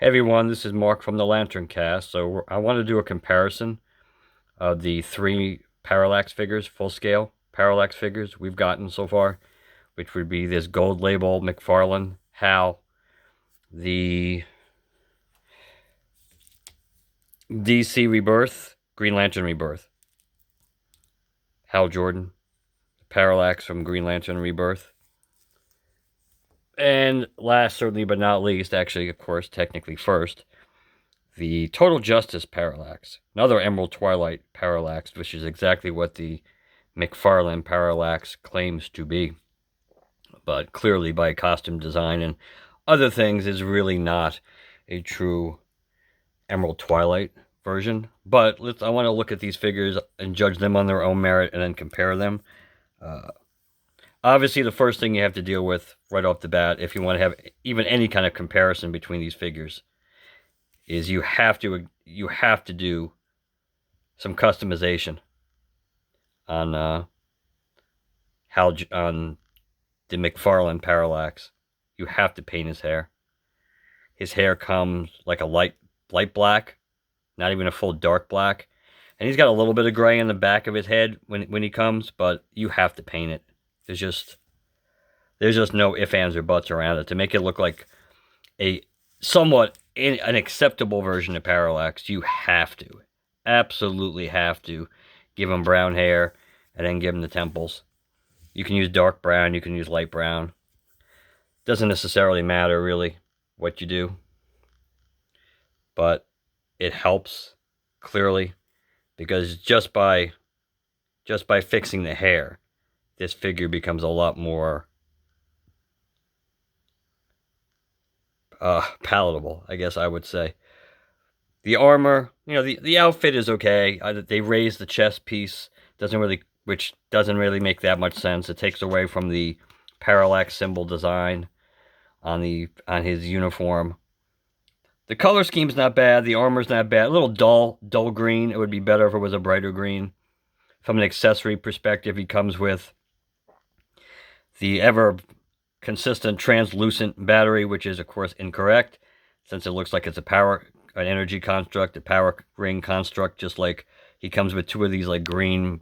Hey everyone, this is Mark from the Lantern Cast. I want to do a comparison of the three Parallax figures, full-scale Parallax figures we've gotten so far, which would be this Gold Label McFarlane Hal, the DC Rebirth, Green Lantern Rebirth, Hal Jordan Parallax from Green Lantern Rebirth, and last certainly but not least, actually of course technically first, the Total Justice Parallax, another Emerald Twilight Parallax, which is exactly what the McFarlane Parallax claims to be, but clearly by costume design and other things is really not a true Emerald Twilight version. But I want to look at these figures and judge them on their own merit and then compare them. Obviously, the first thing you have to deal with right off the bat, if you want to have even any kind of comparison between these figures, is you have to do some customization on on the McFarlane Parallax. You have to paint his hair. His hair comes like a light black, not even a full dark black, and he's got a little bit of gray in the back of his head when he comes, but you have to paint it. There's just no ifs, ands, or buts around it to make it look like a somewhat an acceptable version of Parallax. You have to, absolutely have to, give him brown hair and then give him the temples. You can use dark brown, you can use light brown. Doesn't necessarily matter really what you do, but it helps clearly, because just by fixing the hair, this figure becomes a lot more palatable, I guess I would say. The armor, the outfit is okay. They raised the chest piece, which doesn't really make that much sense. It takes away from the Parallax symbol design on his uniform. The color scheme's not bad. The armor's not bad. A little dull green. It would be better if it was a brighter green. From an accessory perspective, he comes with the ever consistent translucent battery, which is of course incorrect, since it looks like it's an energy construct, a power ring construct, just like he comes with two of these like green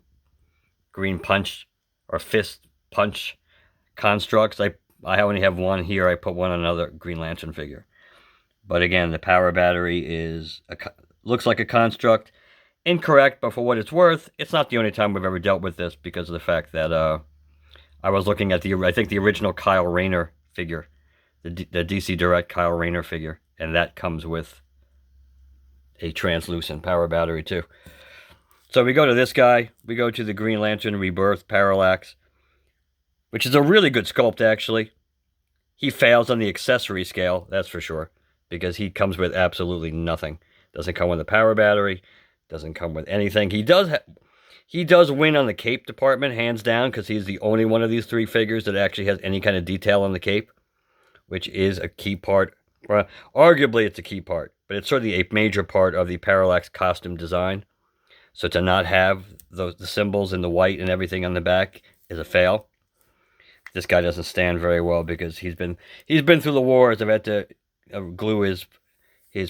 punch or fist punch constructs. I only have one here. I put one on another Green Lantern figure. But again, the power battery looks like a construct. Incorrect, but for what it's worth, it's not the only time we've ever dealt with this, because of the fact that I was looking at I think the original Kyle Rayner figure, the DC Direct Kyle Rayner figure, and that comes with a translucent power battery too. So we go to this guy. We go to the Green Lantern Rebirth Parallax, which is a really good sculpt, actually. He fails on the accessory scale, that's for sure, because he comes with absolutely nothing. Doesn't come with a power battery, doesn't come with anything. He does win on the cape department, hands down, because he's the only one of these three figures that actually has any kind of detail on the cape, which is a key part. Well, arguably, it's a key part, but it's certainly a major part of the Parallax costume design. So to not have the symbols and the white and everything on the back is a fail. This guy doesn't stand very well, because he's been through the wars. I've had to glue his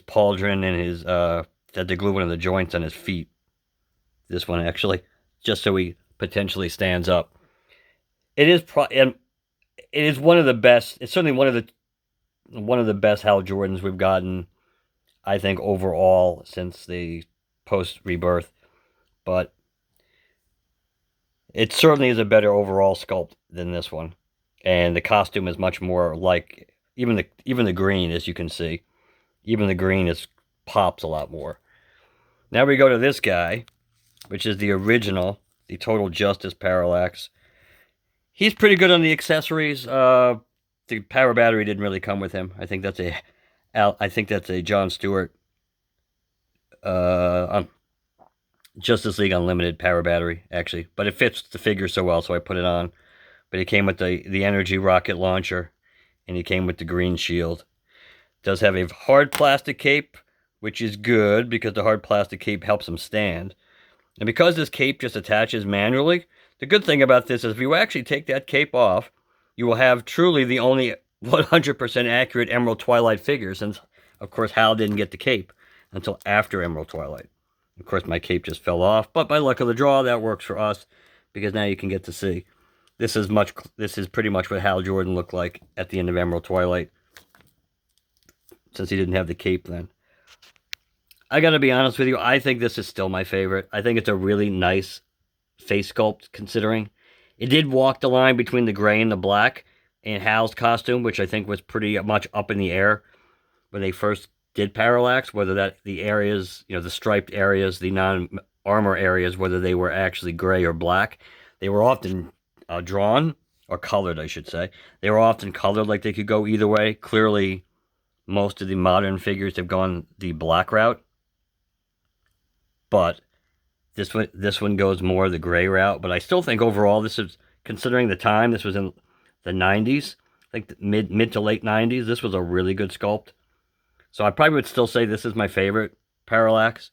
pauldron and had to glue one of the joints on his feet. This one, actually, just so he potentially stands up. It is one of the best. It's certainly one of the best Hal Jordans we've gotten, I think, overall since the post-Rebirth. But it certainly is a better overall sculpt than this one, and the costume is much more like even the green, as you can see. Even the green pops a lot more. Now we go to this guy, which is the original, the Total Justice Parallax. He's pretty good on the accessories. The power battery didn't really come with him. I think that's a John Stewart Justice League Unlimited power battery, actually. But it fits the figure so well, so I put it on. But it came with the energy rocket launcher, and he came with the green shield. Does have a hard plastic cape, which is good, because the hard plastic cape helps him stand. And because this cape just attaches manually, the good thing about this is if you actually take that cape off, you will have truly the only 100% accurate Emerald Twilight figure, since Of course, Hal didn't get the cape until after Emerald Twilight. Of course, my cape just fell off, but by luck of the draw, that works for us because now you can get to see. This is pretty much what Hal Jordan looked like at the end of Emerald Twilight, since he didn't have the cape then. I gotta be honest with you, I think this is still my favorite. I think it's a really nice face sculpt, considering it did walk the line between the gray and the black in Hal's costume, which I think was pretty much up in the air when they first did Parallax, whether that the areas, the striped areas, the non-armor areas, whether they were actually gray or black. They were often drawn, or colored, I should say. They were often colored, like they could go either way. Clearly, most of the modern figures have gone the black route, but this one goes more the gray route. But I still think overall, this is, considering the time, this was in the 90s, I think mid to late 90s, this was a really good sculpt. So I probably would still say this is my favorite Parallax.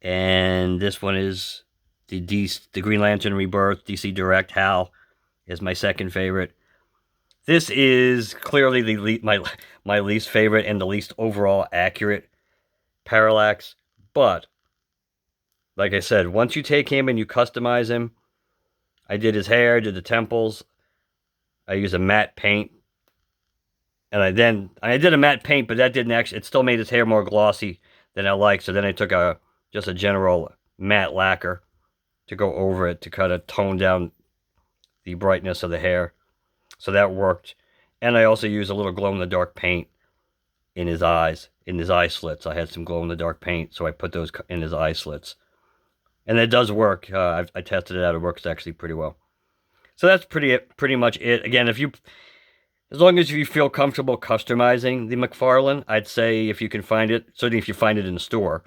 And this one is the Green Lantern Rebirth DC Direct Hal is my second favorite. This is clearly my least favorite and the least overall accurate Parallax. But like I said, once you take him and you customize him, I did his hair, did the temples. I used a matte paint. And I did a matte paint, but that didn't actually, it still made his hair more glossy than I like. So then I took just a general matte lacquer to go over it to kind of tone down the brightness of the hair. So that worked. And I also used a little glow-in-the-dark paint in his eyes, in his eye slits. I had some glow-in-the-dark paint, so I put those in his eye slits. And it does work. I tested it out. It works actually pretty well. So that's pretty much it. Again, as long as you feel comfortable customizing the McFarlane, I'd say if you can find it, certainly if you find it in the store,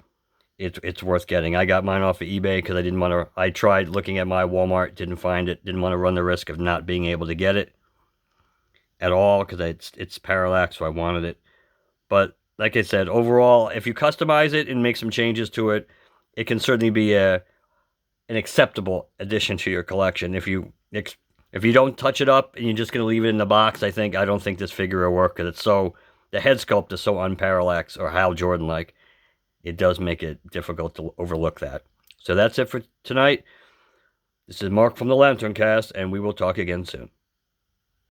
it's worth getting. I got mine off of eBay because I didn't want to. I tried looking at my Walmart, didn't find it, didn't want to run the risk of not being able to get it at all because it's Parallax, so I wanted it. But like I said, overall, if you customize it and make some changes to it, it can certainly be an acceptable addition to your collection. If you don't touch it up and you're just going to leave it in the box, I don't think this figure will work because the head sculpt is so unparallax or Hal Jordan-like. It does make it difficult to overlook that. So that's it for tonight. This is Mark from the Lantern Cast, and we will talk again soon.